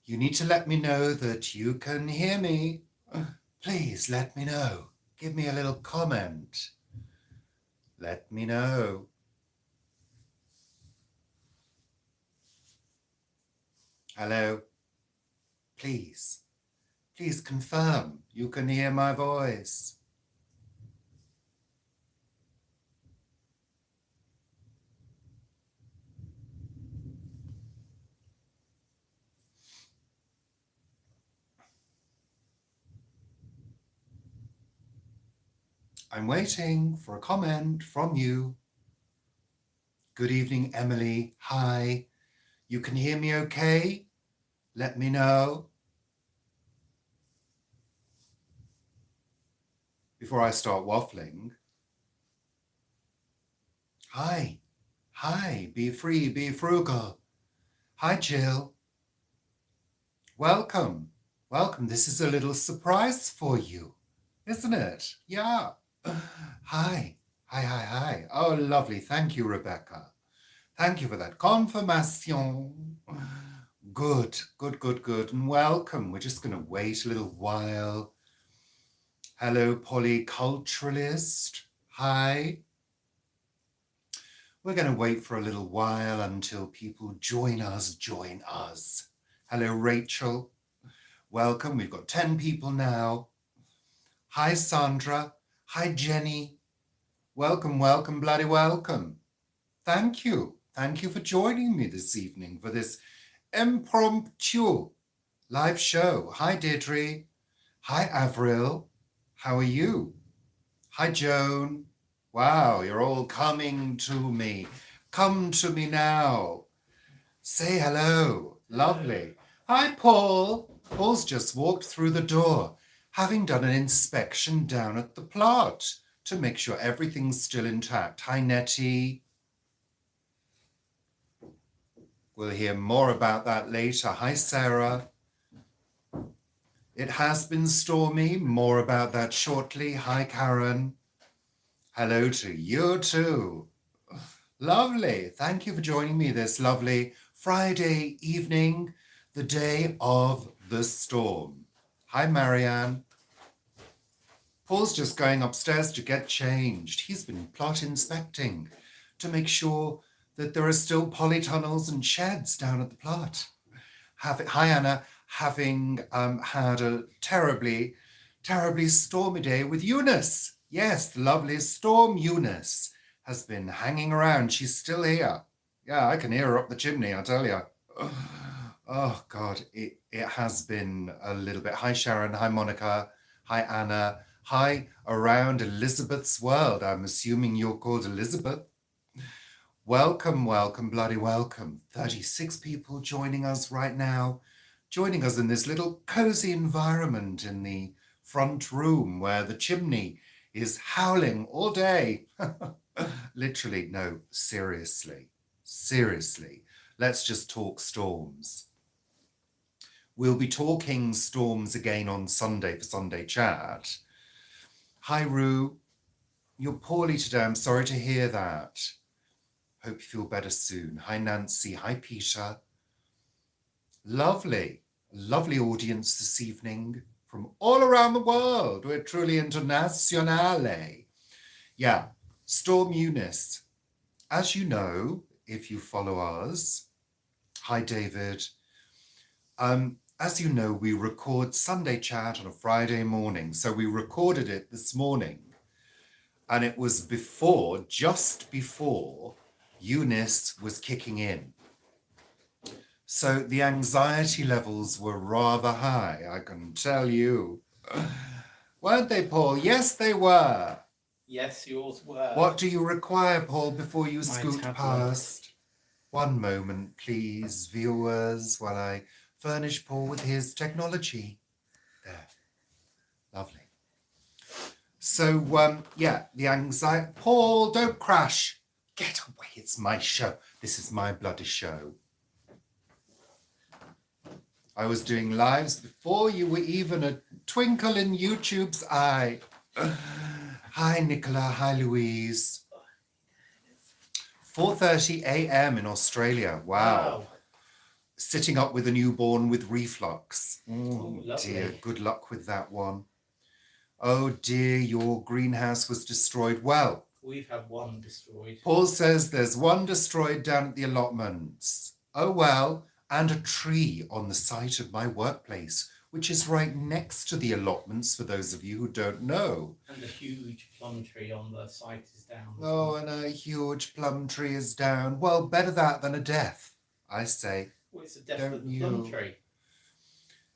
You need to let me know that you can hear me. Please let me know. Give me a little comment. Let me know. Hello? Please. Please confirm you can hear my voice. I'm waiting for a comment from you. Good evening, Emily. Hi. You can hear me okay? Let me know. Before I start waffling. Hi. Hi. Be free, be frugal. Hi, Jill. Welcome. Welcome. This is a little surprise for you, isn't it? Yeah. Hi. Hi. Oh, lovely. Thank you, Rebecca. Thank you for that confirmation. Good. And welcome. We're just going to wait a little while. Hello, polyculturalist. Hi. We're going to wait for a little while until people join us. Hello, Rachel. Welcome. We've got 10 people now. Hi, Sandra. Hi, Jenny. Welcome, bloody welcome. Thank you. Thank you for joining me this evening for this impromptu live show. Hi, Deirdre. Hi, Avril. How are you? Hi, Joan. Wow, you're all coming to me. Come to me now. Say hello. Lovely. Hi, Paul. Paul's just walked through the door, having done an inspection down at the plot to make sure everything's still intact. Hi, Nettie. We'll hear more about that later. Hi, Sarah. It has been stormy. More about that shortly. Hi, Karen. Hello to you too. Lovely. Thank you for joining me this lovely Friday evening, the day of the storm. Hi, Marianne. Paul's just going upstairs to get changed. He's been plot inspecting to make sure that there are still polytunnels and sheds down at the plot. Hi, Anna. Having had a terribly stormy day with Eunice. Yes, the lovely Storm Eunice has been hanging around. She's still here. Yeah, I can hear her up the chimney, I tell you. Oh, God, it has been a little bit. Hi, Sharon. Hi, Monica. Hi, Anna. Hi, around Elizabeth's world. I'm assuming you're called Elizabeth. Welcome, bloody welcome. 36 people joining us right now, joining us in this little cozy environment in the front room where the chimney is howling all day. Literally, no, seriously. Let's just talk storms. We'll be talking storms again on Sunday for Sunday Chat. Hi, Rue. You're poorly today. I'm sorry to hear that. Hope you feel better soon. Hi, Nancy. Hi, Peter. Lovely audience this evening from all around the world. We're truly internationale. Yeah, Storm Eunice. As you know, if you follow us, hi, David. As you know, we record Sunday Chat on a Friday morning. So we recorded it this morning. And it was just before Eunice was kicking in. So the anxiety levels were rather high, I can tell you. Weren't they, Paul? Yes, they were. Yes, yours were. What do you require, Paul, before you scoot past? One moment, please, viewers, while I furnish Paul with his technology. There. Lovely. So, yeah, the anxiety... Paul, don't crash. Get away. It's my show. This is my bloody show. I was doing lives before you were even a twinkle in YouTube's eye. Hi, Nicola. Hi, Louise. 4:30 a.m. in Australia. Wow. sitting up with a newborn with reflux. Oh, Dear, lovely. good luck with that one. Oh dear, your greenhouse was destroyed. Well, We've had one destroyed. Paul says there's one destroyed down at the allotments. Oh well, and a tree on the site of my workplace, which is right next to the allotments for those of you who don't know. And a huge plum tree on the site is down. Oh, and a huge plum tree is down. Well, better that than a death, I say. Well, it's the death Don't of the you? plum tree.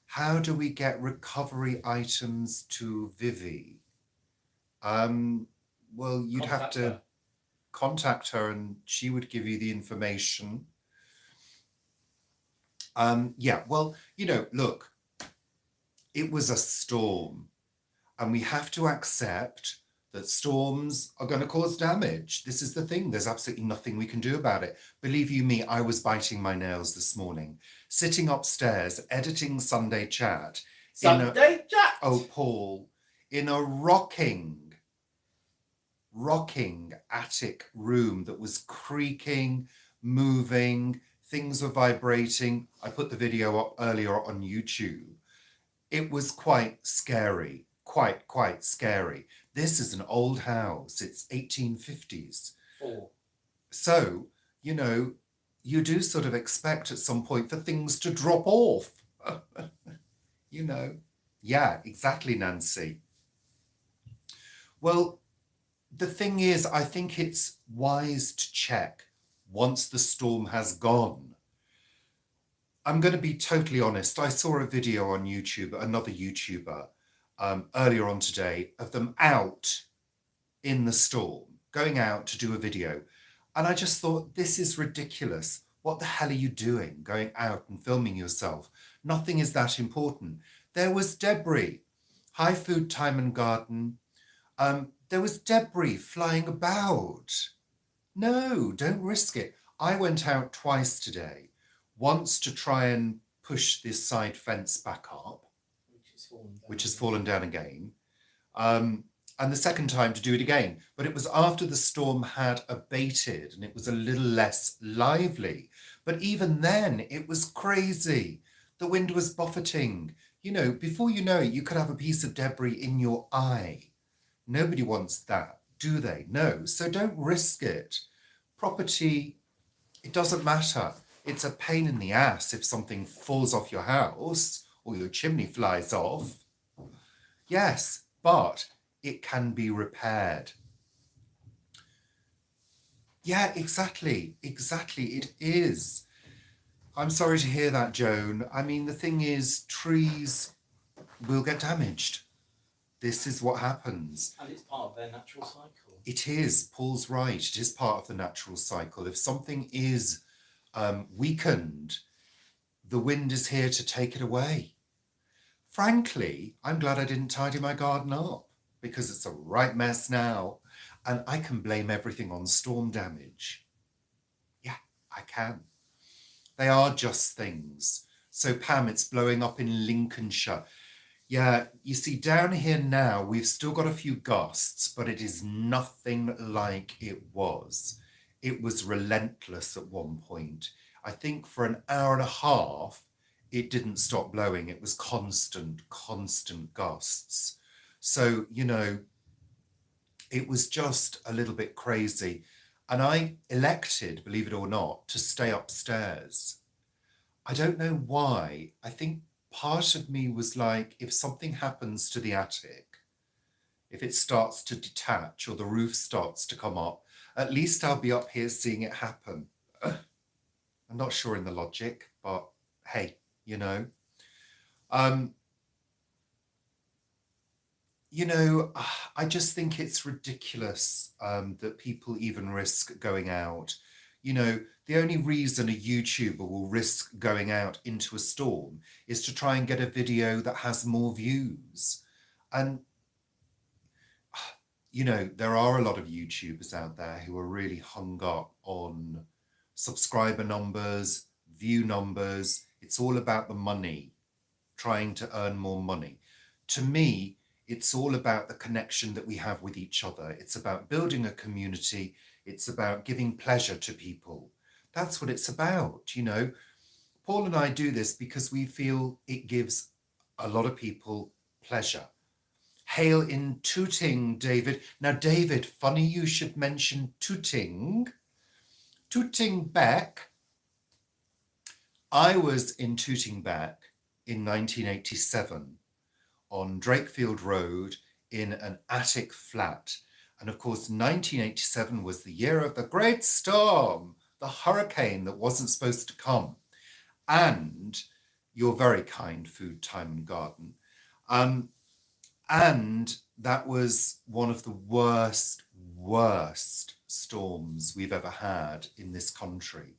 How do we get recovery items to Vivi? Well, you'd have to contact her and she would give you the information. Yeah, well, look, it was a storm and we have to accept that storms are going to cause damage. This is the thing. There's absolutely nothing we can do about it. Believe you me, I was biting my nails this morning, sitting upstairs, editing Sunday Chat. Sunday Chat! Oh, Paul, in a rocking attic room that was creaking, moving, things were vibrating. I put the video up earlier on YouTube. It was quite scary, quite scary. This is an old house. It's 1850s. Oh. So, you do sort of expect at some point for things to drop off. Yeah, exactly, Nancy. Well, the thing is, I think it's wise to check once the storm has gone. I'm going to be totally honest. I saw a video on YouTube, another YouTuber, earlier on today, of them out in the storm, going out to do a video. And I just thought, this is ridiculous. What the hell are you doing, going out and filming yourself? Nothing is that important. There was debris. Hi, Food Time and Garden. There was debris flying about. No, don't risk it. I went out twice today. Once to try and push this side fence back up, which has fallen down again. And the second time to do it again. But it was after the storm had abated and it was a little less lively. But even then, it was crazy. The wind was buffeting. Before you know it, you could have a piece of debris in your eye. Nobody wants that, do they? No. So don't risk it. Property, it doesn't matter. It's a pain in the ass if something falls off your house or your chimney flies off. Yes, but it can be repaired. Yeah, exactly. It is. I'm sorry to hear that, Joan. I mean, the thing is, trees will get damaged. This is what happens. And it's part of their natural cycle. It is. Paul's right. It is part of the natural cycle. If something is weakened, the wind is here to take it away. Frankly, I'm glad I didn't tidy my garden up because it's a right mess now and I can blame everything on storm damage. Yeah, I can. They are just things. So Pam, it's blowing up in Lincolnshire. Yeah, you see, down here now, we've still got a few gusts, but it is nothing like it was. It was relentless at one point. I think for an hour and a half, it didn't stop blowing. It was constant gusts. So, it was just a little bit crazy. And I elected, believe it or not, to stay upstairs. I don't know why. I think part of me was like, if something happens to the attic, if it starts to detach or the roof starts to come up, at least I'll be up here seeing it happen. I'm not sure in the logic, but hey, I just think it's ridiculous that people even risk going out. The only reason a YouTuber will risk going out into a storm is to try and get a video that has more views. And, there are a lot of YouTubers out there who are really hung up on subscriber numbers, view numbers. It's all about the money, trying to earn more money. To me, it's all about the connection that we have with each other. It's about building a community. It's about giving pleasure to people. That's what it's about, Paul and I do this because we feel it gives a lot of people pleasure. Hail in Tooting, David. Now, David, funny you should mention Tooting. Tooting Bec. I was in Tooting Bec in 1987 on Drakefield Road in an attic flat. And of course, 1987 was the year of the great storm, the hurricane that wasn't supposed to come. And you're very kind, Food, Time and Garden. And that was one of the worst storms we've ever had in this country.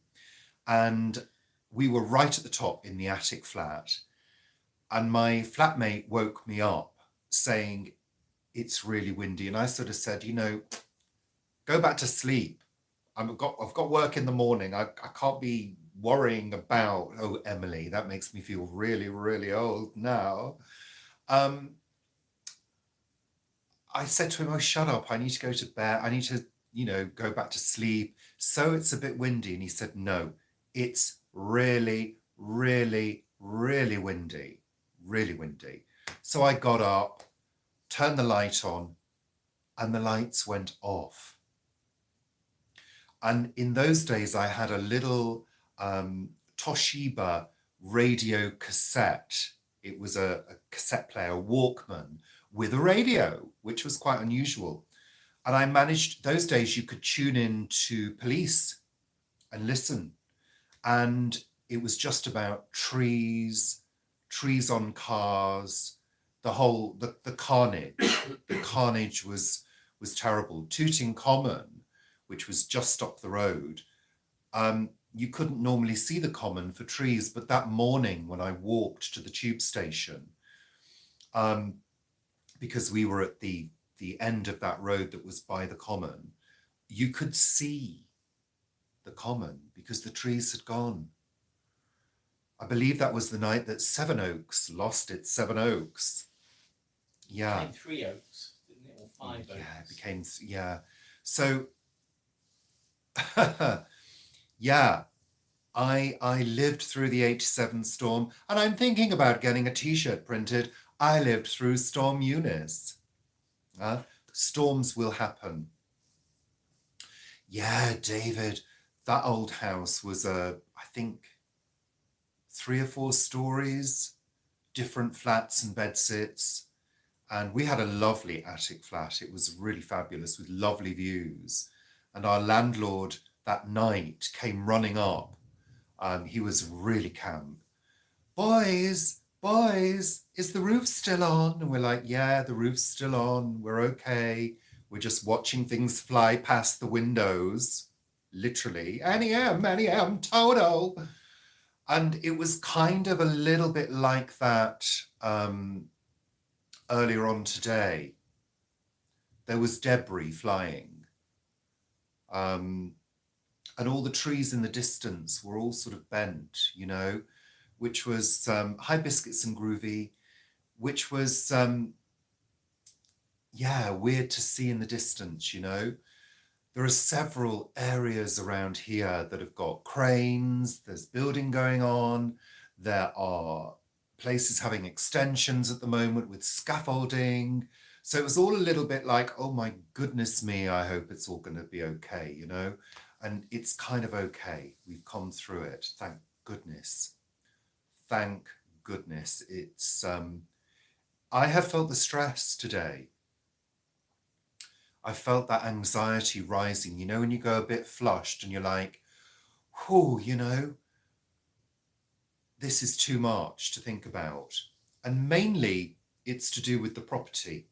And we were right at the top in the attic flat. And my flatmate woke me up saying, it's really windy. And I sort of said, go back to sleep. I've got work in the morning. I can't be worrying about, oh, Emily, that makes me feel really, really old now. I said to him, oh, shut up. I need to go to bed. I need to, go back to sleep. So it's a bit windy. And he said, no, it's really, really, really windy. Really windy. So I got up, turned the light on, and the lights went off. And in those days, I had a little Toshiba radio cassette. It was a cassette player, Walkman, with a radio, which was quite unusual. And I managed, those days you could tune in to Police and listen. And it was just about trees on cars, the carnage. The carnage was terrible. Tooting Common, which was just up the road, you couldn't normally see the common for trees, but that morning when I walked to the tube station, because we were at the end of that road that was by the common, you could see the common because the trees had gone. I believe that was the night that Sevenoaks lost its Seven Oaks. Yeah. It became 3 Oaks, didn't it? Or 5 Oaks. Yeah, it became, yeah. So, yeah, I lived through the 87 storm, and I'm thinking about getting a t-shirt printed. I lived through Storm Eunice. Storms will happen. Yeah, David, that old house was, I think, 3 or 4 stories, different flats and bedsits. And we had a lovely attic flat. It was really fabulous with lovely views. And our landlord that night came running up. He was really camp. Boys, is the roof still on? And we're like, yeah, the roof's still on. We're okay. We're just watching things fly past the windows. Literally, Annie M, Toto. And it was kind of a little bit like that earlier on today. There was debris flying. And all the trees in the distance were all sort of bent, which was hibiscus and groovy, which was, weird to see in the distance, There are several areas around here that have got cranes, there's building going on, there are places having extensions at the moment with scaffolding. So it was all a little bit like, oh my goodness me, I hope it's all going to be okay, And it's kind of okay. We've come through it. Thank goodness. Thank goodness. It's, I have felt the stress today. I felt that anxiety rising, when you go a bit flushed and you're like, whew, this is too much to think about. And mainly it's to do with the property.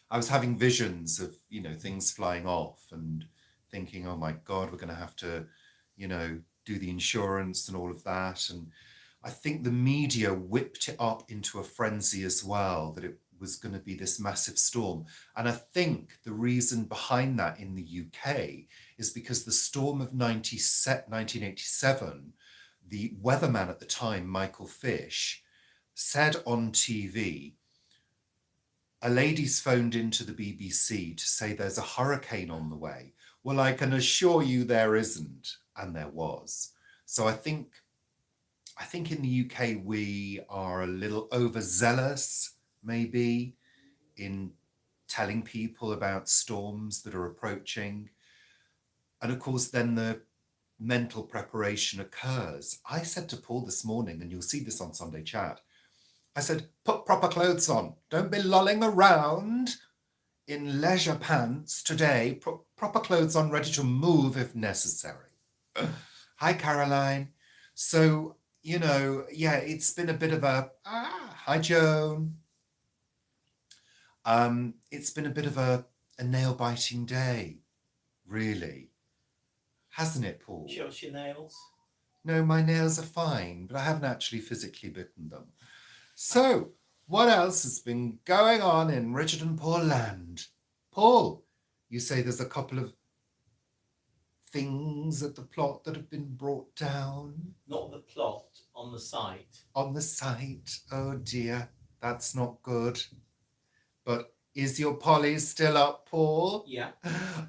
I was having visions of, things flying off and thinking, oh my God, we're going to have to, do the insurance and all of that. And I think the media whipped it up into a frenzy as well, that it was going to be this massive storm. And I think the reason behind that in the UK is because the storm of 1987, the weatherman at the time, Michael Fish, said on TV, a lady's phoned into the BBC to say there's a hurricane on the way. Well, I can assure you there isn't, and there was. So I think I think in the UK we are a little overzealous, maybe, in telling people about storms that are approaching. And of course, then the mental preparation occurs. I said to Paul this morning, and you'll see this on Sunday Chat, I said, put proper clothes on. Don't be lolling around in leisure pants today. Proper clothes on, ready to move if necessary. Hi, Caroline. So, yeah, it's been a bit of hi, Joan. It's been a bit of a nail-biting day, really. Hasn't it, Paul? Shows your nails. No, my nails are fine, but I haven't actually physically bitten them. So, what else has been going on in Richard and Paul land? Paul, you say there's a couple of things at the plot that have been brought down? Not the plot, on the site. On the site? Oh dear, that's not good. But is your Polly still up, Paul? Yeah.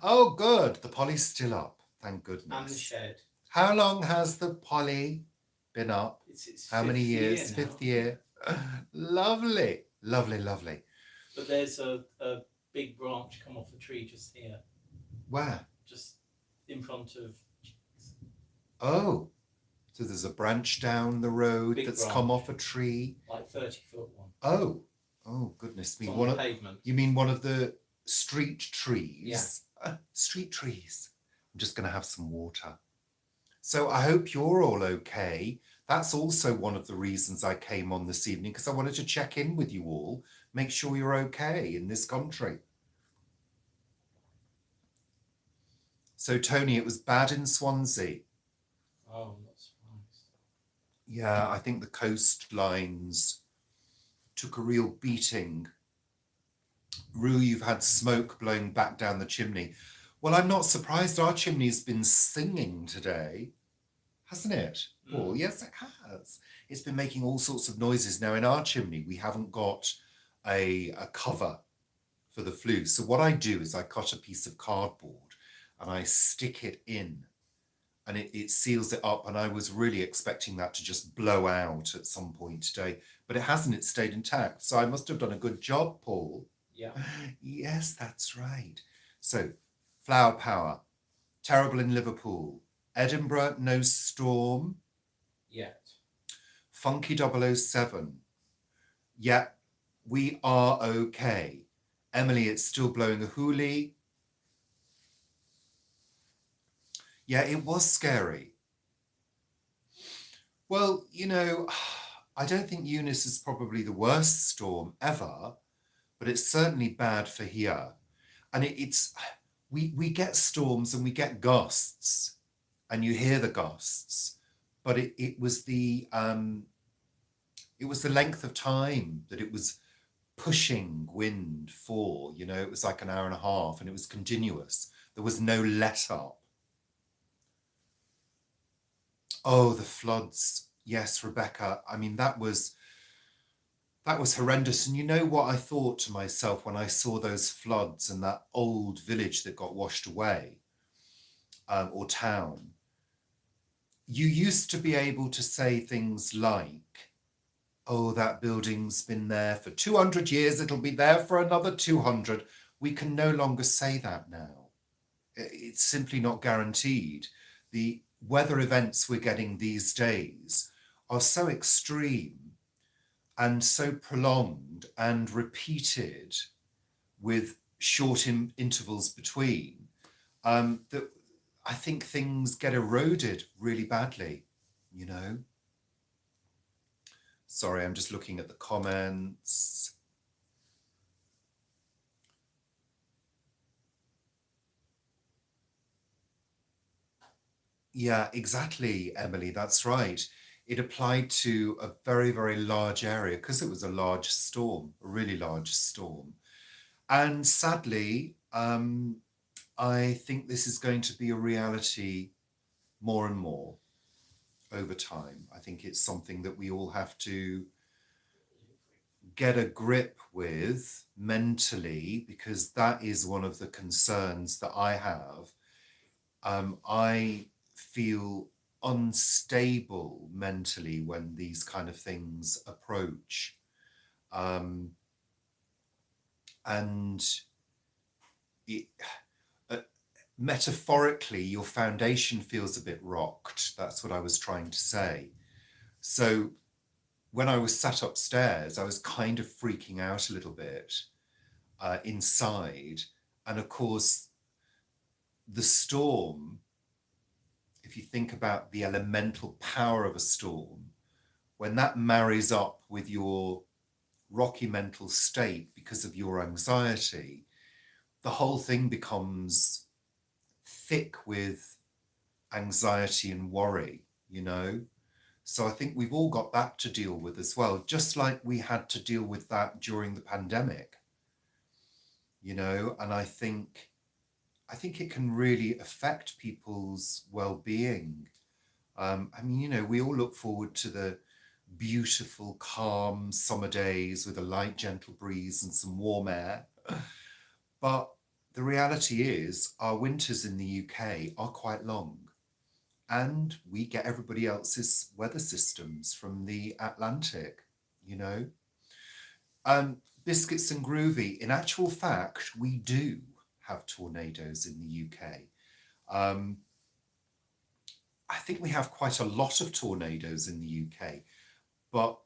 Oh, good. The Polly's still up. Thank goodness. And the shed. How long has the Polly been up? It's How many years? year now. Fifth year. Lovely, lovely, lovely. But there's a big branch come off a tree just here. Where? Just in front of. Oh, so there's a branch down the road Big that's branch. come off a tree. Like 30-foot one. Oh, goodness me. It's on the pavement. You mean one of the street trees? Yeah. Street trees. I'm just going to have some water. So I hope you're all okay. That's also one of the reasons I came on this evening, because I wanted to check in with you all, make sure you're okay in this country. So, Tony, it was bad in Swansea. Oh, I'm not surprised. Yeah, I think the coastlines took a real beating. Rue, you've had smoke blowing back down the chimney. Well, I'm not surprised. Our chimney's been singing today, hasn't it? Paul? Yes, it has. It's been making all sorts of noises. Now, in our chimney, we haven't got a cover for the flue. So what I do is I cut a piece of cardboard and I stick it in, and it seals it up. And I was really expecting that to just blow out at some point today, but it hasn't. It stayed intact. So I must have done a good job, Paul. Yeah. Yes, that's right. So, Flower Power, terrible in Liverpool. Edinburgh, no storm. Yet. Funky 007. Yeah, we are okay. Emily, it's still blowing a hoolie. Yeah, it was scary. Well, I don't think Eunice is probably the worst storm ever, but it's certainly bad for here. And we get storms and we get gusts, and you hear the gusts, but it was the length of time that it was pushing wind for. It was like an hour and a half, and it was continuous. There was no let up. Oh, the floods. Yes, Rebecca. I mean, that was horrendous. And you know what I thought to myself when I saw those floods and that old village that got washed away, or town? You used to be able to say things like, oh, that building's been there for 200 years. It'll be there for another 200. We can no longer say that now. It's simply not guaranteed. The weather events we're getting these days are so extreme and so prolonged and repeated with short intervals between, that I think things get eroded really badly, Sorry, I'm just looking at the comments. Yeah, exactly, Emily, that's right. It applied to a very, very large area because it was a large storm, a really large storm. And sadly, I think this is going to be a reality more and more over time. I think it's something that we all have to get a grip with mentally, because that is one of the concerns that I have. I feel unstable mentally when these kind of things approach. And it, metaphorically, your foundation feels a bit rocked. That's what I was trying to say. So when I was sat upstairs, I was kind of freaking out a little bit inside. And of course, the storm, if you think about the elemental power of a storm, when that marries up with your rocky mental state because of your anxiety, the whole thing becomes thick with anxiety and worry, you know? So I think we've all got that to deal with as well, just like we had to deal with that during the pandemic, you know? And I think it can really affect people's well-being. I mean, you know, we all look forward to the beautiful, calm summer days with a light, gentle breeze and some warm air. But the reality is our winters in the UK are quite long, and we get everybody else's weather systems from the Atlantic, you know. Biscuits and groovy, in actual fact, we do have tornadoes in the UK. I think we have quite a lot of tornadoes in the UK, but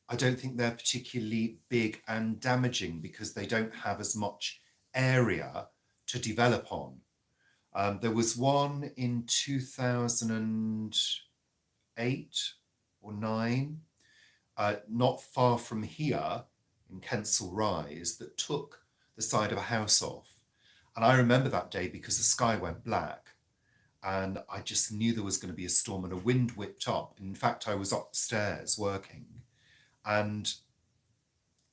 I don't think they're particularly big and damaging because they don't have as much area to develop on. There was one in 2008 or 9, not far from here in Kensal Rise, that took the side of a house off. And I remember that day because the sky went black and I just knew there was going to be a storm and a wind whipped up. In fact, I was upstairs working and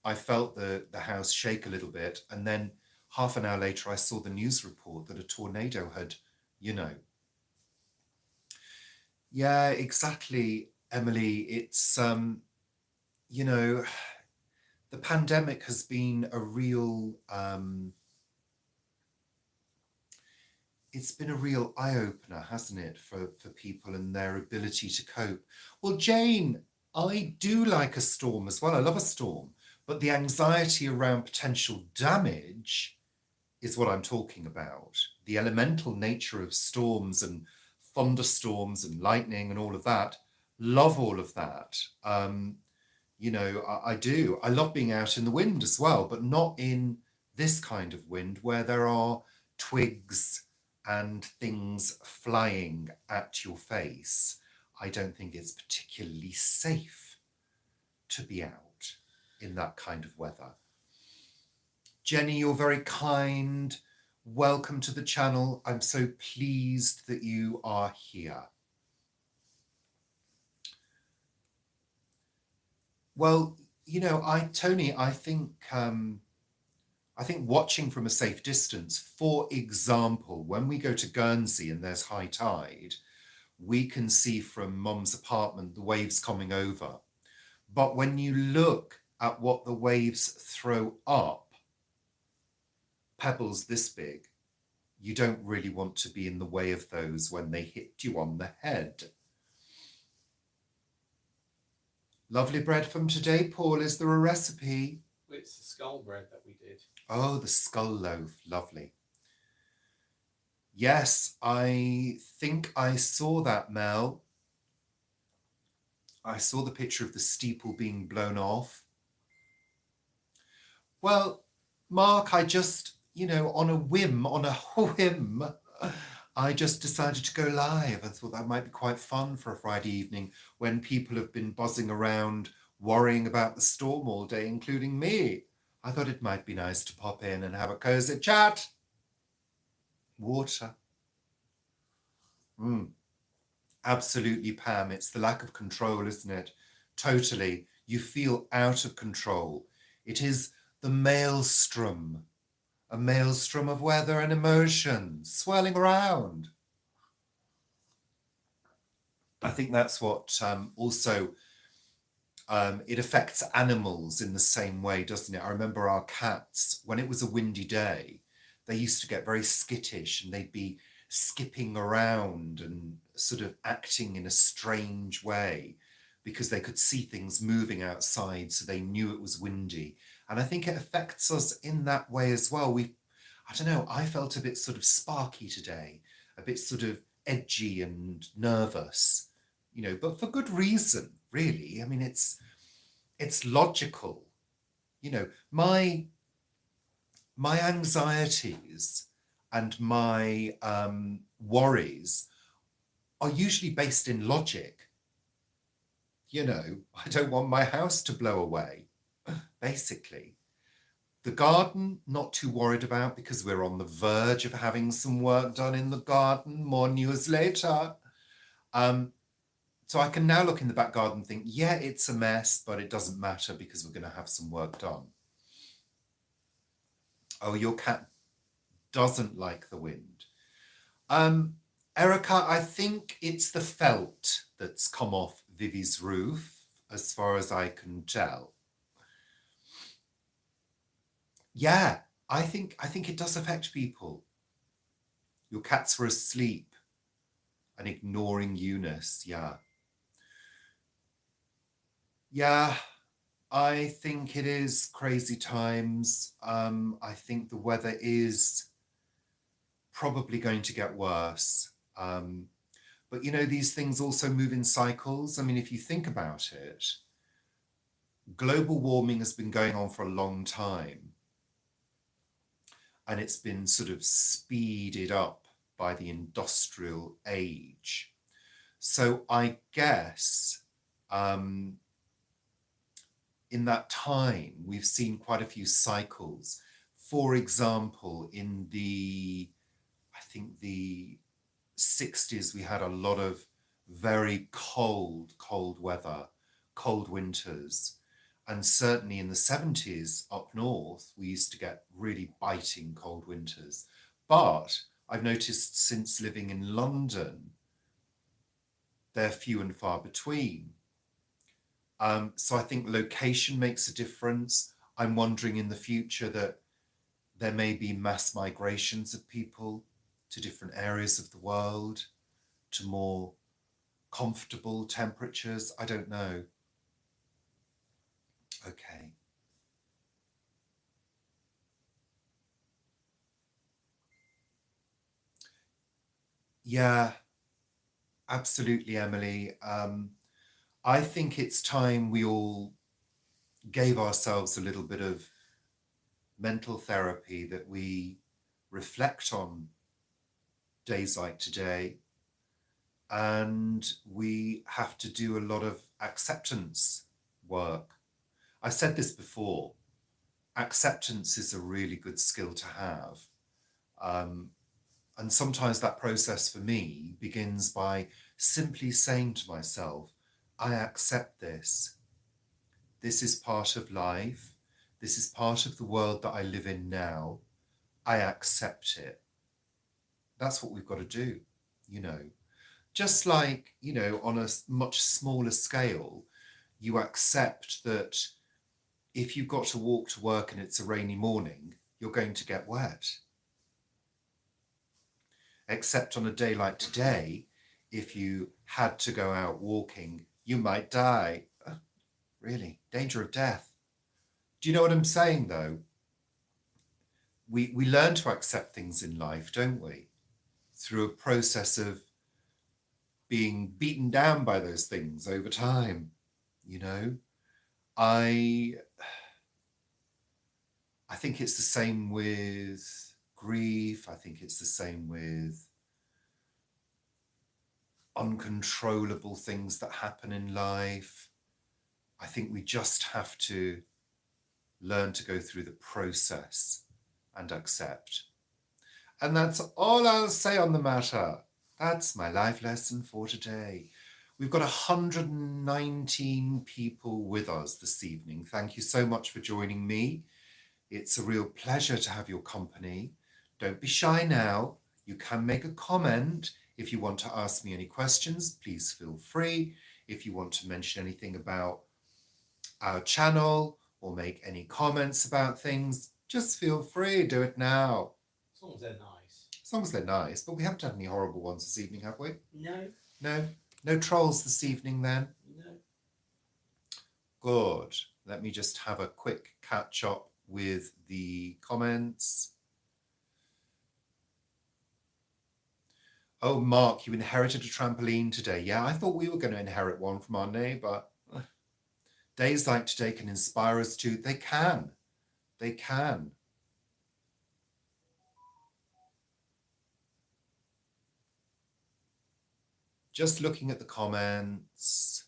I felt the house shake a little bit. And then half an hour later, I saw the news report that a tornado had, you know. Yeah, exactly, Emily. It's, you know, the pandemic has been a real, it's been a real eye-opener, hasn't it, for people and their ability to cope. Well, Jane, I do like a storm as well. I love a storm. But the anxiety around potential damage is what I'm talking about. The elemental nature of storms and thunderstorms and lightning and all of that. Love all of that. You know, I do. I love being out in the wind as well, but not in this kind of wind where there are twigs and things flying at your face. I don't think it's particularly safe to be out in that kind of weather. Jenny, you're very kind. Welcome to the channel. I'm so pleased that you are here. Well, you know, Tony, I think watching from a safe distance, for example, when we go to Guernsey and there's high tide, we can see from Mum's apartment the waves coming over. But when you look at what the waves throw up, pebbles this big, you don't really want to be in the way of those when they hit you on the head. Lovely bread from today, Paul. Is there a recipe? It's the skull bread that we did. Oh, the skull loaf. Lovely. Yes, I think I saw that, Mel. I saw the picture of the steeple being blown off. Well, Mark, I just, you know, on a whim, I just decided to go live. I thought that might be quite fun for a Friday evening when people have been buzzing around worrying about the storm all day, including me. I thought it might be nice to pop in and have a cozy chat. Water. Absolutely, Pam. It's the lack of control, isn't it? Totally. You feel out of control. It is the maelstrom. A maelstrom of weather and emotion swirling around. I think that's what also it affects animals in the same way, doesn't it? I remember our cats, when it was a windy day, they used to get very skittish and they'd be skipping around and sort of acting in a strange way because they could see things moving outside, so they knew it was windy. And I think it affects us in that way as well. I don't know, I felt a bit sort of sparky today, a bit sort of edgy and nervous, but for good reason, really. I mean, it's logical. My anxieties and my worries are usually based in logic. I don't want my house to blow away, basically. The garden, not too worried about because we're on the verge of having some work done in the garden. More news later. So I can now look in the back garden and think, yeah, it's a mess, but it doesn't matter because we're going to have some work done. Oh, your cat doesn't like the wind. Erica, I think it's the felt that's come off Vivi's roof, as far as I can tell. Yeah, I think it does affect people. Your cats were asleep and ignoring Eunice. Yeah. Yeah, I think it is crazy times. I think the weather is probably going to get worse. But these things also move in cycles. I mean, if you think about it, global warming has been going on for a long time. And it's been sort of speeded up by the industrial age. So I guess in that time, we've seen quite a few cycles. For example, in I think the 60s, we had a lot of very cold weather, cold winters. And certainly in the 70s up north, we used to get really biting cold winters. But I've noticed since living in London, they're few and far between. So I think location makes a difference. I'm wondering in the future that there may be mass migrations of people to different areas of the world, to more comfortable temperatures. I don't know. Okay. Yeah, absolutely, Emily. I think it's time we all gave ourselves a little bit of mental therapy, that we reflect on days like today, and we have to do a lot of acceptance work. I said this before, acceptance is a really good skill to have. And sometimes that process for me begins by simply saying to myself, I accept this. This is part of life. This is part of the world that I live in now. I accept it. That's what we've got to do, Just like, on a much smaller scale, you accept that if you've got to walk to work and it's a rainy morning, you're going to get wet. Except on a day like today, if you had to go out walking, you might die. Really, danger of death. Do you know what I'm saying, though? We learn to accept things in life, don't we? Through a process of being beaten down by those things over time, I think it's the same with grief. I think it's the same with uncontrollable things that happen in life. I think we just have to learn to go through the process and accept. And that's all I'll say on the matter. That's my life lesson for today. We've got 119 people with us this evening. Thank you so much for joining me. It's a real pleasure to have your company. Don't be shy now. You can make a comment. If you want to ask me any questions, please feel free. If you want to mention anything about our channel or make any comments about things, just feel free. Do it now. As long as they're nice. As As long as they're nice. But we haven't had any horrible ones this evening, have we? No. No? No trolls this evening then? No. Good. Let me just have a quick catch up with the comments. Oh, Mark, you inherited a trampoline today. Yeah, I thought we were going to inherit one from our neighbour. Days like today can inspire us too. They can. They can. Just looking at the comments.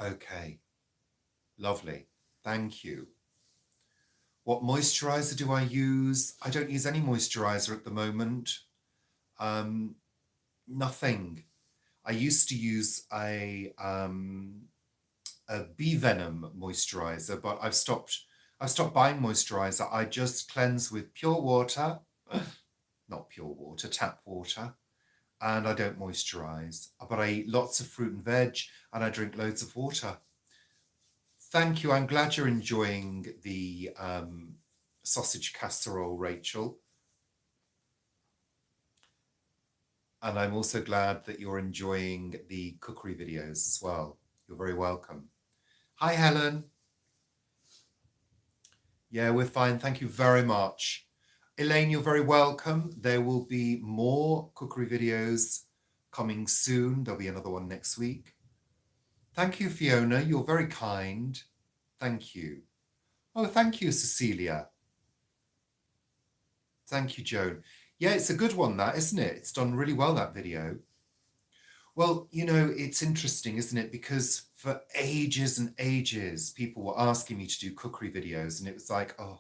Okay. Lovely. Thank you. What moisturizer do I use? I don't use any moisturizer at the moment. Nothing. I used to use a bee venom moisturizer, but I've stopped buying moisturizer. I just cleanse with pure water, not pure water, tap water, and I don't moisturize. But I eat lots of fruit and veg, and I drink loads of water. Thank you. I'm glad you're enjoying the sausage casserole, Rachel. And I'm also glad that you're enjoying the cookery videos as well. You're very welcome. Hi, Helen. Yeah, we're fine. Thank you very much. Elaine, you're very welcome. There will be more cookery videos coming soon. There'll be another one next week. Thank you, Fiona. You're very kind. Thank you. Oh, thank you, Cecilia. Thank you, Joan. Yeah, it's a good one, that, isn't it? It's done really well, that video. Well, you know, it's interesting, isn't it? Because for ages and ages, people were asking me to do cookery videos, and it was like, oh,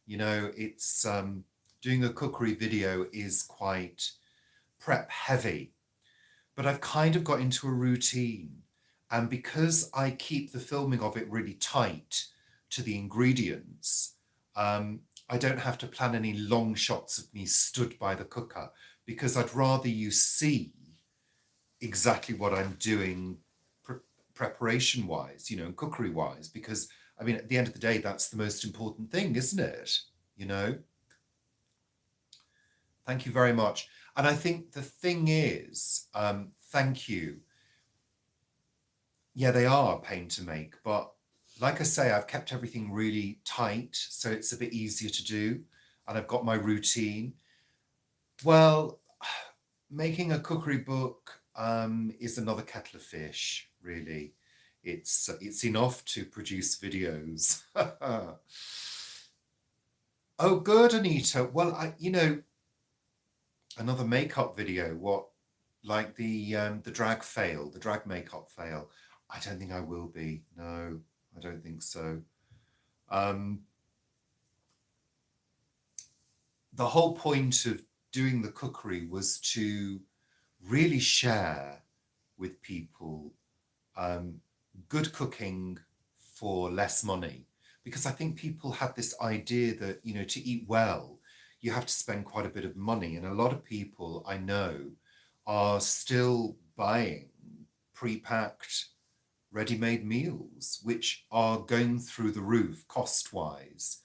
you know, it's doing a cookery video is quite prep heavy. But I've kind of got into a routine. And because I keep the filming of it really tight to the ingredients, I don't have to plan any long shots of me stood by the cooker, because I'd rather you see exactly what I'm doing preparation-wise, you know, cookery-wise, because, I mean, at the end of the day, that's the most important thing, isn't it? You know? Thank you very much. And I think the thing is, thank you. Yeah, they are a pain to make, but like I say, I've kept everything really tight, so it's a bit easier to do, and I've got my routine. Well, making a cookery book is another kettle of fish, really. It's enough to produce videos. Oh, good, Anita. Well, you know, another makeup video. What, like the drag fail, the drag makeup fail? I don't think I will be. No, I don't think so. The whole point of doing the cookery was to really share with people good cooking for less money, because I think people have this idea that, you know, to eat well, you have to spend quite a bit of money. And a lot of people I know are still buying pre-packed ready-made meals, which are going through the roof cost-wise.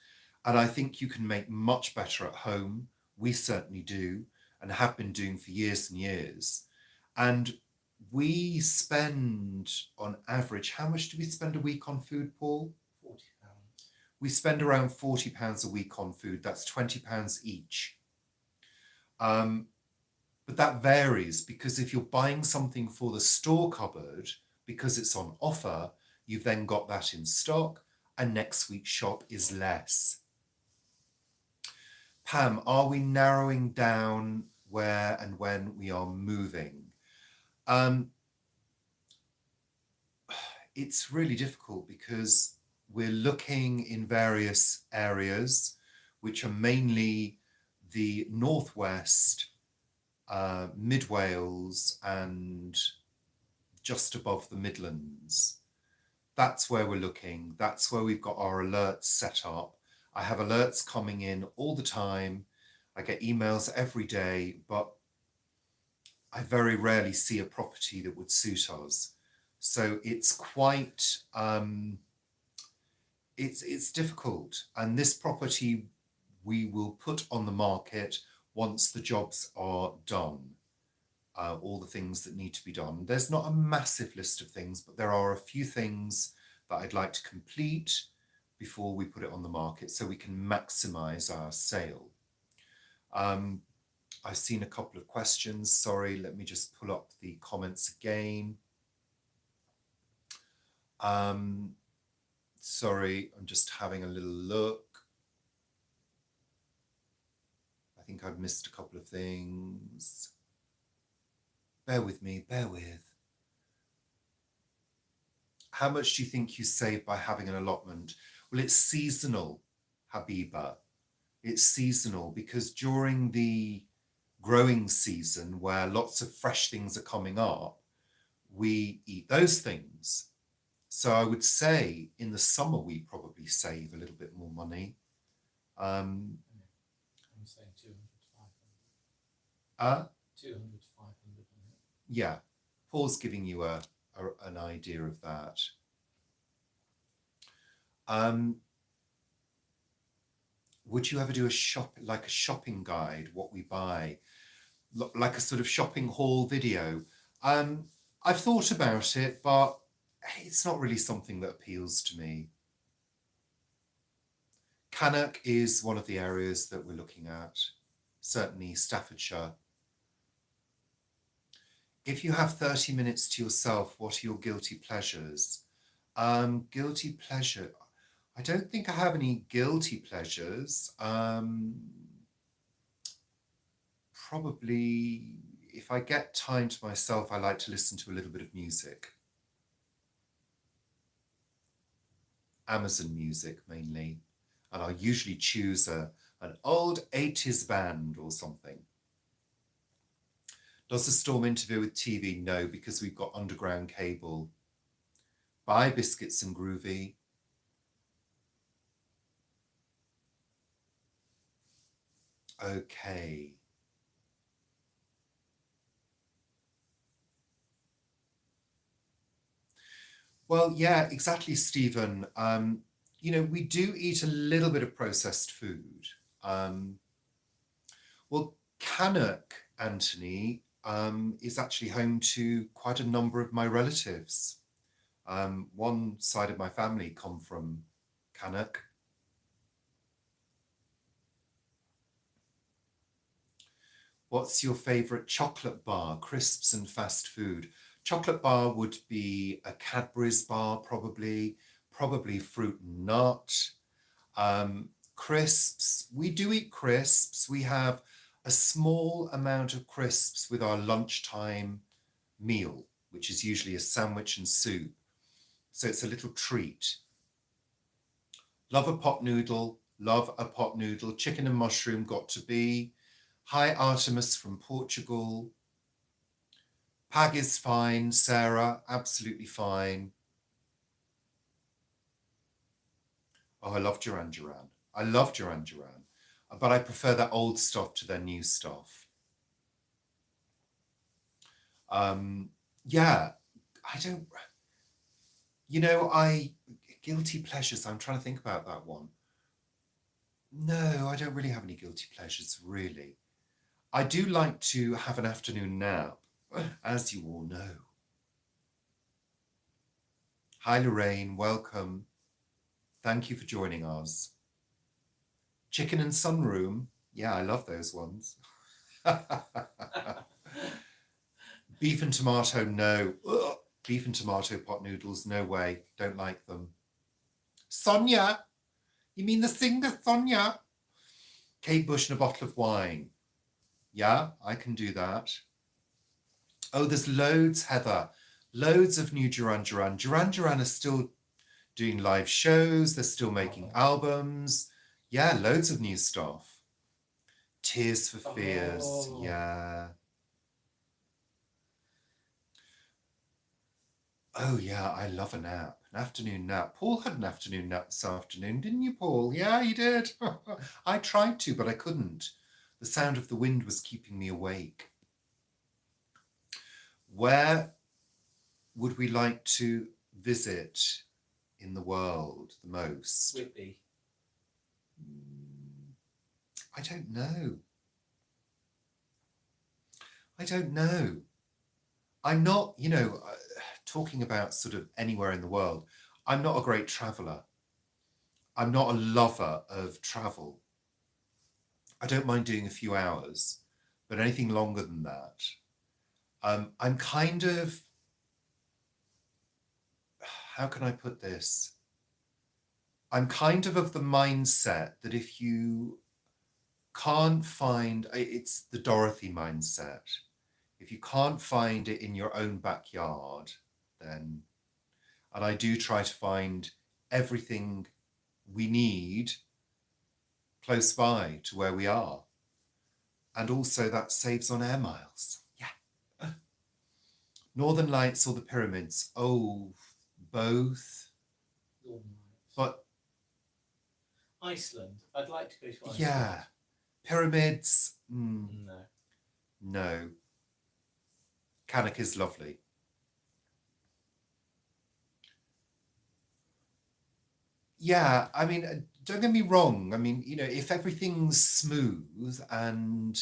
And I think you can make much better at home. We certainly do, and have been doing for years and years. And we spend, on average, how much do we spend a week on food, Paul? £40. We spend around £40 a week on food. That's £20 each. But that varies, because if you're buying something for the store cupboard, because it's on offer, you've then got that in stock, and next week's shop is less. Pam, are we narrowing down where and when we are moving? It's really difficult, because we're looking in various areas, which are mainly the Northwest, Mid Wales, and just above the Midlands. That's where we're looking. That's where we've got our alerts set up. I have alerts coming in all the time. I get emails every day, but I very rarely see a property that would suit us. So it's quite, it's difficult. And this property we will put on the market once the jobs are done. All the things that need to be done. There's not a massive list of things, but there are a few things that I'd like to complete before we put it on the market so we can maximize our sale. I've seen a couple of questions. Sorry, let me just pull up the comments again. Sorry, I'm just having a little look. I think I've missed a couple of things. Bear with me, bear with. How much do you think you save by having an allotment? Well, it's seasonal, Habiba. It's seasonal because during the growing season where lots of fresh things are coming up, we eat those things. So I would say in the summer, we probably save a little bit more money. I'm saying 200 to 500. 200 to 500. Yeah, Paul's giving you an idea of that. Would you ever do a shopping guide, what we buy, like a sort of shopping haul video? I've thought about it, but it's not really something that appeals to me. Cannock is one of the areas that we're looking at, certainly Staffordshire. If you have 30 minutes to yourself, what are your guilty pleasures? Guilty pleasure. I don't think I have any guilty pleasures. Probably, if I get time to myself, I like to listen to a little bit of music. Amazon music mainly. And I'll usually choose an old 80s band or something. Does the storm interfere with TV? No, because we've got underground cable. Bye, Biscuits and Groovy. Okay. Well, yeah, exactly, Stephen. We do eat a little bit of processed food. Well, Cannock, Anthony, is actually home to quite a number of my relatives. One side of my family come from Cannock. What's your favourite chocolate bar, crisps and fast food? Chocolate bar would be a Cadbury's bar, probably fruit and nut. Crisps, we do eat crisps. We have a small amount of crisps with our lunchtime meal, which is usually a sandwich and soup. So it's a little treat. Love a pot noodle, chicken and mushroom got to be. Hi, Artemis from Portugal. Pag is fine, Sarah, absolutely fine. Oh, I love Duran Duran. I love Duran Duran, but I prefer that old stuff to their new stuff. Yeah, I don't, guilty pleasures, I'm trying to think about that one. No, I don't really have any guilty pleasures, really. I do like to have an afternoon nap, as you all know. Hi, Lorraine, welcome. Thank you for joining us. Chicken and sunroom. Yeah, I love those ones. Beef and tomato, no. Ugh. Beef and tomato pot noodles, no way. Don't like them. Sonia. You mean the singer Sonia? Kate Bush and a bottle of wine. Yeah, I can do that. Oh, there's loads, Heather. Loads of new Duran Duran. Duran Duran are still doing live shows. They're still making albums. Yeah, loads of new stuff. Tears for Fears. Yeah. Oh, yeah, I love a nap. An afternoon nap. Paul had an afternoon nap this afternoon, didn't you, Paul? Yeah, you did. I tried to, but I couldn't. The sound of the wind was keeping me awake. Where would we like to visit in the world the most? Whitby. I don't know. I don't know. I'm not, talking about sort of anywhere in the world, I'm not a great traveller. I'm not a lover of travel. I don't mind doing a few hours, but anything longer than that, I'm kind of, how can I put this? I'm kind of the mindset that if you can't find, it's the Dorothy mindset. If you can't find it in your own backyard, then, and I do try to find everything we need close by to where we are. And also that saves on air miles. Yeah. Northern Lights or the pyramids? Oh, both. But Iceland. I'd like to go to Iceland. yeah, pyramids. No. No. Cannock is lovely. Yeah, I mean, don't get me wrong. I mean, if everything's smooth and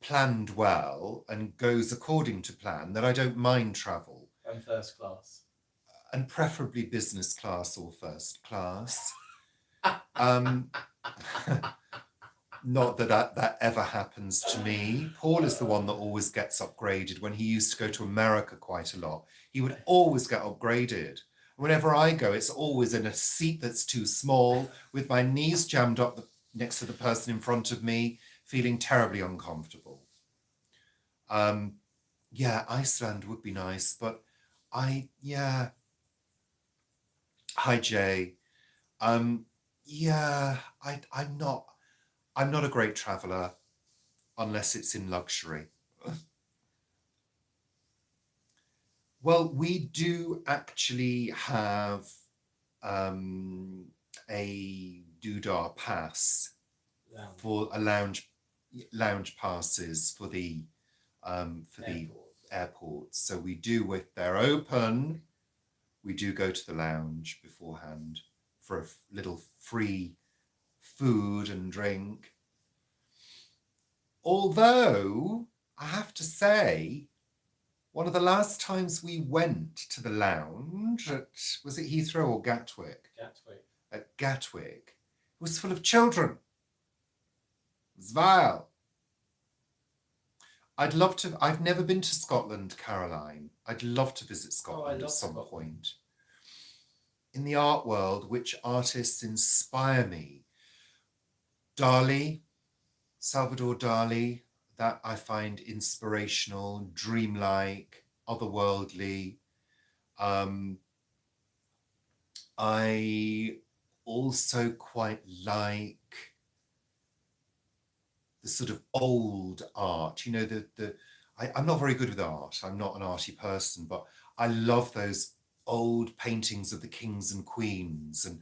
planned well and goes according to plan, then I don't mind travel. And first class. And preferably business class or first class. Not that ever happens to me. Paul is the one that always gets upgraded. When he used to go to America quite a lot, he would always get upgraded. Whenever I go, it's always in a seat that's too small, with my knees jammed up next to the person in front of me, feeling terribly uncomfortable. Yeah, Iceland would be nice, but hi Jay. Yeah, I'm not a great traveller unless it's in luxury. Well, we do actually have a doodah pass for a lounge passes for the airports. So we do, if they're open, we do go to the lounge beforehand for a little free food and drink. Although I have to say, one of the last times we went to the lounge was it Heathrow or Gatwick? Gatwick. At Gatwick, it was full of children. It was vile. I've never been to Scotland, Caroline. I'd love to visit Scotland at some point. In the art world, which artists inspire me? Salvador Dali, that I find inspirational, dreamlike, otherworldly. I also quite like the sort of old art, I'm not very good with art. I'm not an arty person, but I love those old paintings of the kings and queens. And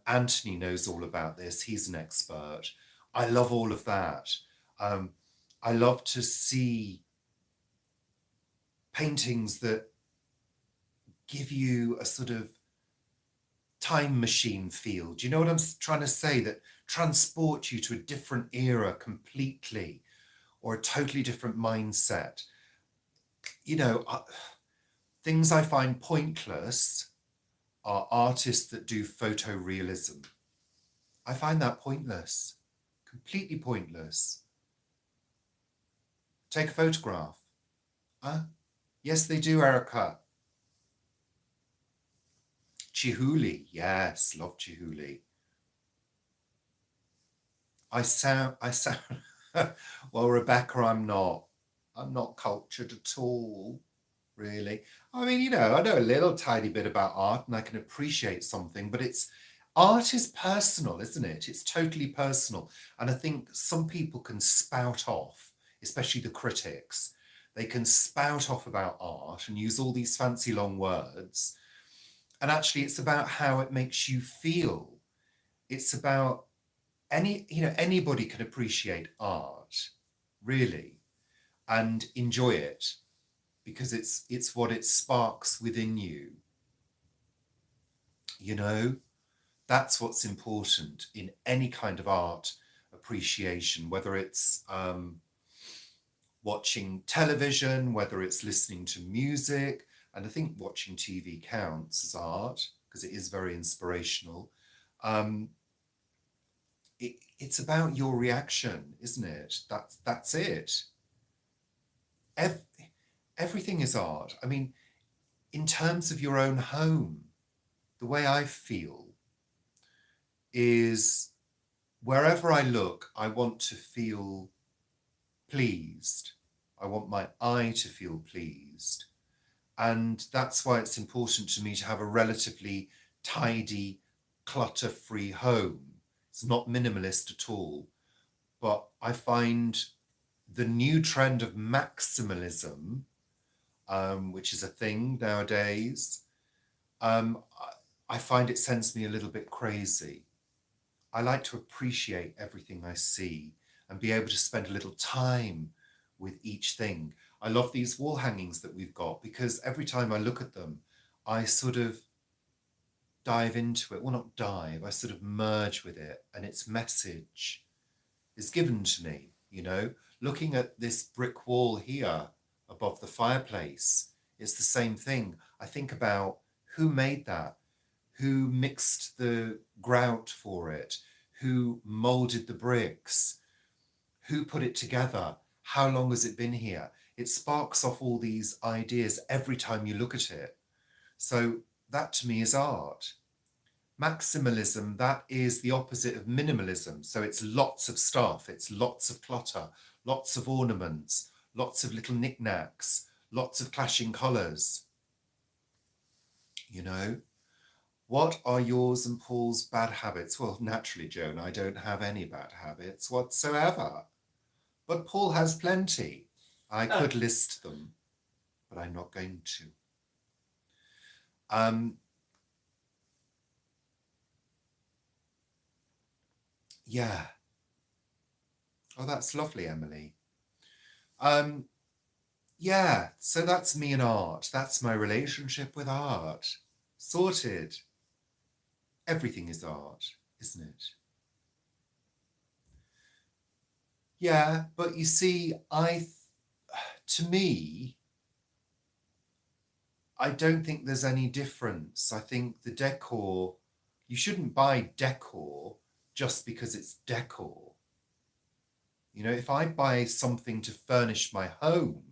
Anthony knows all about this. He's an expert. I love all of that. I love to see paintings that give you a sort of time machine feel. Do you know what I'm trying to say? That transport you to a different era completely, or a totally different mindset. Things I find pointless are artists that do photorealism. I find that pointless, completely pointless. Take a photograph. Yes, they do, Erica. Chihuly, yes, love Chihuly. I sound well, Rebecca, I'm not cultured at all, really. I mean, I know a little tiny bit about art and I can appreciate something, but art is personal, isn't it? It's totally personal. And I think some people can spout off, especially the critics. They can spout off about art and use all these fancy long words. And actually, it's about how it makes you feel. It's about anybody can appreciate art, really, and enjoy it. because it's what it sparks within you. You know, that's what's important in any kind of art appreciation, whether it's watching television, whether it's listening to music. And I think watching TV counts as art because it is very inspirational. It's about your reaction, isn't it? That's it. Everything is art. I mean, in terms of your own home, the way I feel is wherever I look, I want to feel pleased. I want my eye to feel pleased. And that's why it's important to me to have a relatively tidy, clutter-free home. It's not minimalist at all. But I find the new trend of maximalism, which is a thing nowadays, I find it sends me a little bit crazy. I like to appreciate everything I see and be able to spend a little time with each thing. I love these wall hangings that we've got because every time I look at them, I sort of dive into it. Well, not dive, I sort of merge with it, and its message is given to me, you know. Looking at this brick wall here above the fireplace, it's the same thing. I think about who made that, who mixed the grout for it, who molded the bricks, who put it together, how long has it been here? It sparks off all these ideas every time you look at it. So that to me is art. Maximalism, that is the opposite of minimalism. So it's lots of stuff, it's lots of clutter, lots of ornaments, lots of little knickknacks, lots of clashing colours. You know, what are yours and Paul's bad habits? Well, naturally, Joan, I don't have any bad habits whatsoever. But Paul has plenty. I could list them, but I'm not going to. Yeah. Oh, that's lovely, Emily. Yeah, so that's me and art. That's my relationship with art. Sorted. Everything is art, isn't it? Yeah, but you see, to me, I don't think there's any difference. I think the decor, you shouldn't buy decor just because it's decor. You know, if I buy something to furnish my home,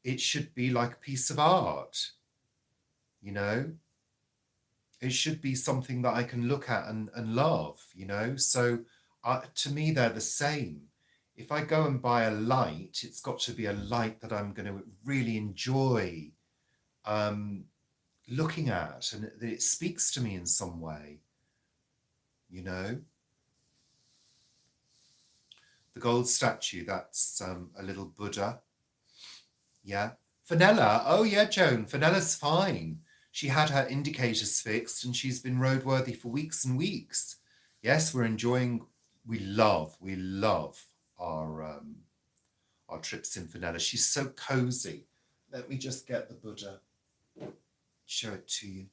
it should be like a piece of art, you know? It should be something that I can look at and love, you know? So to me, they're the same. If I go and buy a light, it's got to be a light that I'm going to really enjoy looking at, and that it speaks to me in some way, you know? The gold statue, that's a little Buddha. Yeah. Fenella, oh yeah, Joan, Fenella's fine. She had her indicators fixed and she's been roadworthy for weeks and weeks. Yes, we're enjoying, we love our trips in Fenella. She's so cozy. Let me just get the Buddha, show it to you.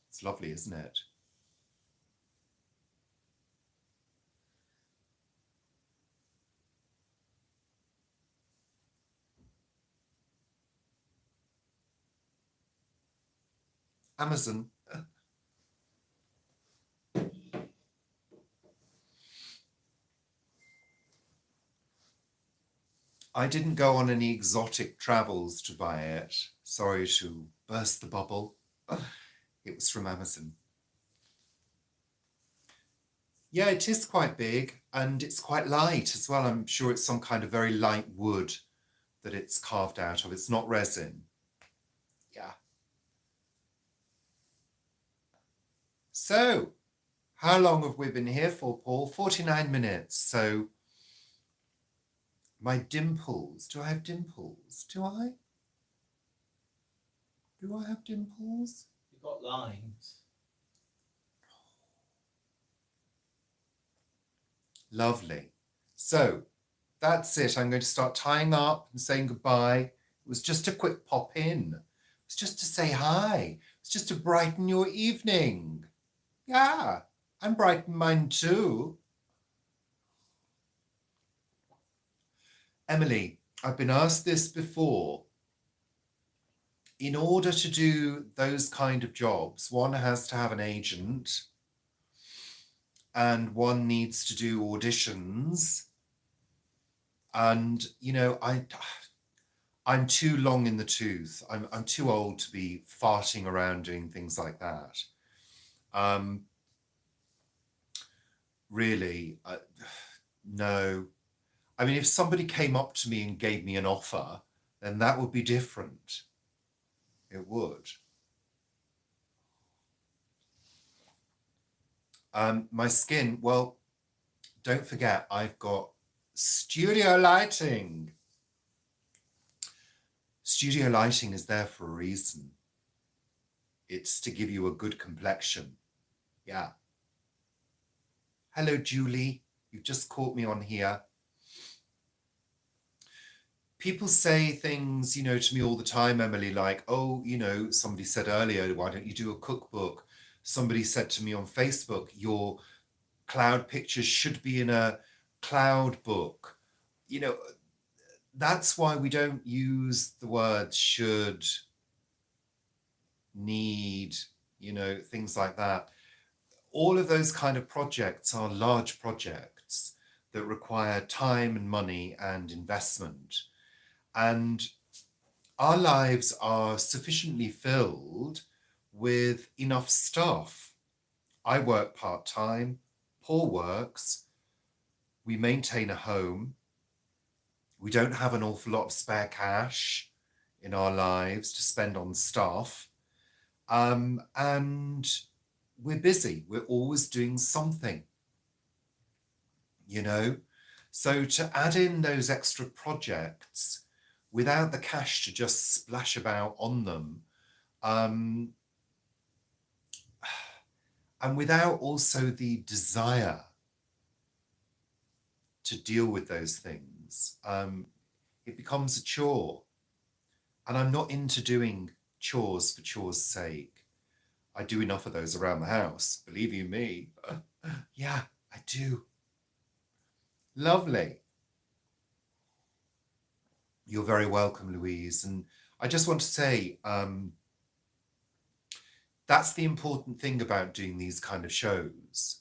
It's lovely, isn't it? Amazon. I didn't go on any exotic travels to buy it. Sorry to burst the bubble. It was from Amazon. Yeah, it is quite big and it's quite light as well. I'm sure it's some kind of very light wood that it's carved out of. It's not resin. Yeah. So, how long have we been here for, Paul? 49 minutes. So, my dimples. Do I have dimples? Do I? Do I have dimples? You've got lines. Lovely. So, That's it. I'm going to start tying up and saying goodbye. It was just a quick pop in. It was just to say hi. It's just to brighten your evening. Yeah, and brighten mine too. Emily, I've been asked this before. In order to do those kind of jobs, one has to have an agent and one needs to do auditions. And, you know, I'm too long in the tooth. I'm too old to be farting around doing things like that. Really, no. I mean, if somebody came up to me and gave me an offer, then that would be different. It would. My skin, well, don't forget, I've got studio lighting. Studio lighting is there for a reason. It's to give you a good complexion. Yeah. Hello, Julie. You've just caught me on here. People say things, you know, to me all the time, Emily, like, oh, you know, somebody said earlier, why don't you do a cookbook? Somebody said to me on Facebook, your cloud pictures should be in a cloud book. You know, that's why we don't use the word should, need, you know, things like that. All of those kind of projects are large projects that require time and money and investment. And our lives are sufficiently filled with enough stuff. I work part-time, Paul works, we maintain a home, we don't have an awful lot of spare cash in our lives to spend on stuff. And we're busy. We're always doing something, you know? So to add in those extra projects without the cash to just splash about on them, and without also the desire to deal with those things, it becomes a chore. And I'm not into doing chores for chores' sake. I do enough of those around the house, believe you me. Yeah, I do. Lovely. You're very welcome, Louise. And I just want to say, that's the important thing about doing these kind of shows.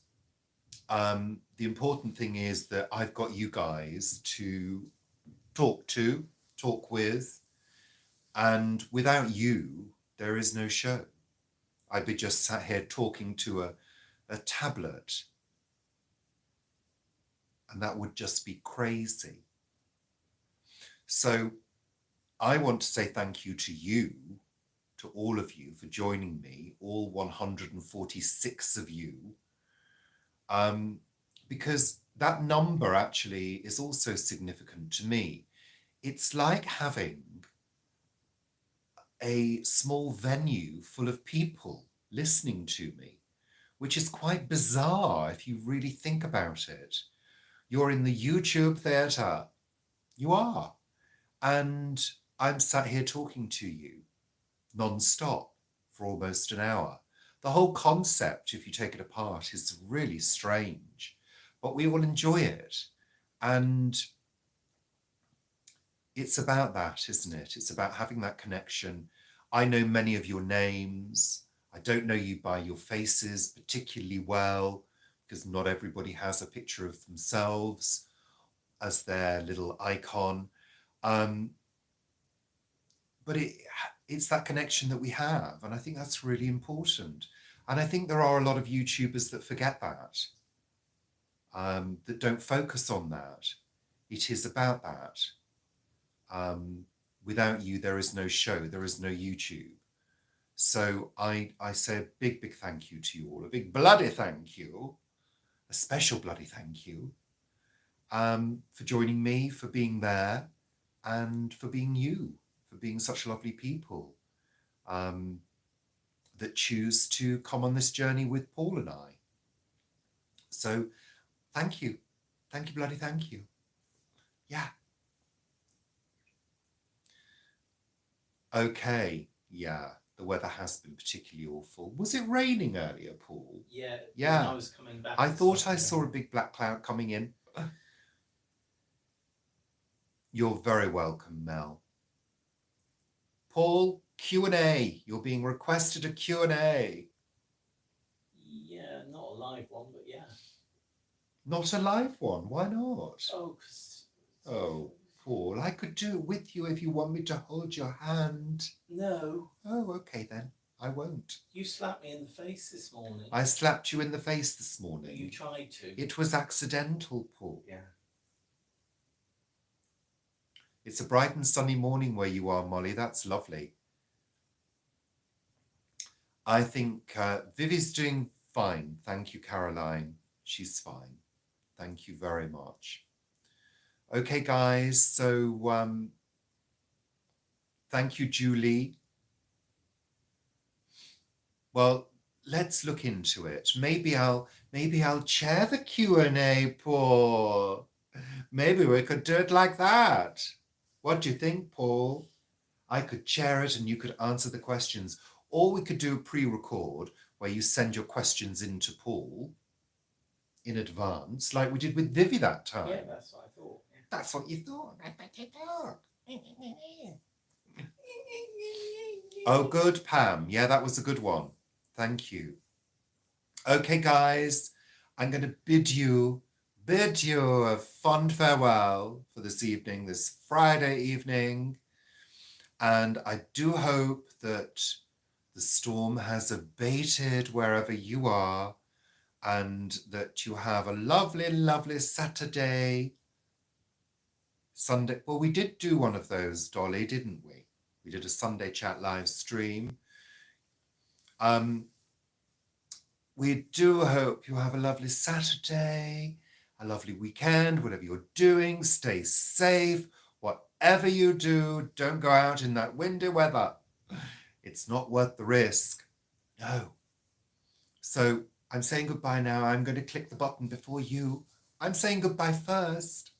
The important thing is that I've got you guys to, talk with, and without you, there is no show. I'd be just sat here talking to a tablet, and that would just be crazy. So I want to say thank you to you, to all of you for joining me, all 146 of you, because that number actually is also significant to me. It's like having a small venue full of people listening to me, which is quite bizarre if you really think about it. You're in the YouTube theatre. You are. And I'm sat here talking to you non-stop for almost an hour. The whole concept, if you take it apart, is really strange, but we will enjoy it. And it's about that, isn't it? It's about having that connection. I know many of your names. I don't know you by your faces particularly well, because not everybody has a picture of themselves as their little icon. But it's that connection that we have. And I think that's really important. And I think there are a lot of YouTubers that forget that, that don't focus on that. It is about that. Without you, there is no show, there is no YouTube. So I say a big, big thank you to you all, a big bloody thank you, a special bloody thank you, for joining me, for being there, and for being you, for being such lovely people that choose to come on this journey with Paul and I. So thank you. Thank you, bloody thank you. Yeah. Okay. Yeah. The weather has been particularly awful. Was it raining earlier, Paul? Yeah. Yeah. When I was coming back. I it thought I started saw a raining. big black cloud coming in. You're very welcome, Mel. Paul, Q&A. You're being requested a Q&A. Yeah, not a live one, but yeah. Not a live one. Why not? Oh, because. Oh, Paul, I could do it with you if you want me to hold your hand. No. Oh, okay then. I won't. You slapped me in the face this morning. I slapped you in the face this morning. You tried to. It was accidental, Paul. Yeah. It's a bright and sunny morning where you are, Molly. That's lovely. I think Vivi's doing fine. Thank you, Caroline. She's fine. Thank you very much. Okay, guys. So thank you, Julie. Well, let's look into it. Maybe I'll chair the Q&A, Paul. Maybe we could do it like that. What do you think, Paul? I could chair it and you could answer the questions. Or we could do a pre-record where you send your questions in to Paul in advance, like we did with Vivi that time. Yeah, that's what I thought. Yeah. That's what you thought. Oh, good, Pam. Yeah, that was a good one. Thank you. Okay, guys, I'm going to bid you a fond farewell for this evening, this Friday evening. And I do hope that the storm has abated wherever you are and that you have a lovely, lovely Saturday, Sunday. Well, we did do one of those, Dolly, didn't we? We did a Sunday chat live stream. We do hope you have a lovely Saturday, a lovely weekend, whatever you're doing. Stay safe. Whatever you do, don't go out in that windy weather. It's not worth the risk. No. So I'm saying goodbye now. I'm going to click the button before you. I'm saying goodbye first.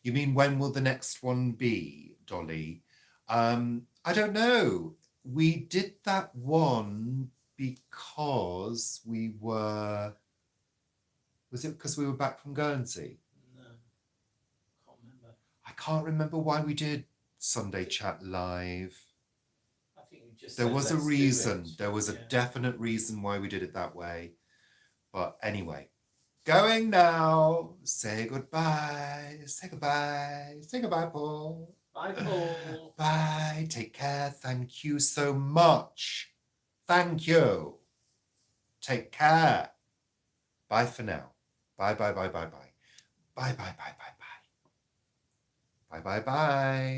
You mean when will the next one be, Dolly? I don't know. We did that one because we were... Was it because we were back from Guernsey? No, can't remember. I can't remember why we did Sunday Chat Live. I think you just There said, was a "Let's do reason. it." There was a Yeah. definite reason why we did it that way. But anyway, going now. Say goodbye. Say goodbye. Say goodbye, Paul. Bye, Paul. Bye. Take care. Thank you so much. Thank you. Take care. Bye for now. Bye, bye, bye, bye, bye. Bye, bye, bye, bye, bye. Bye, bye, bye.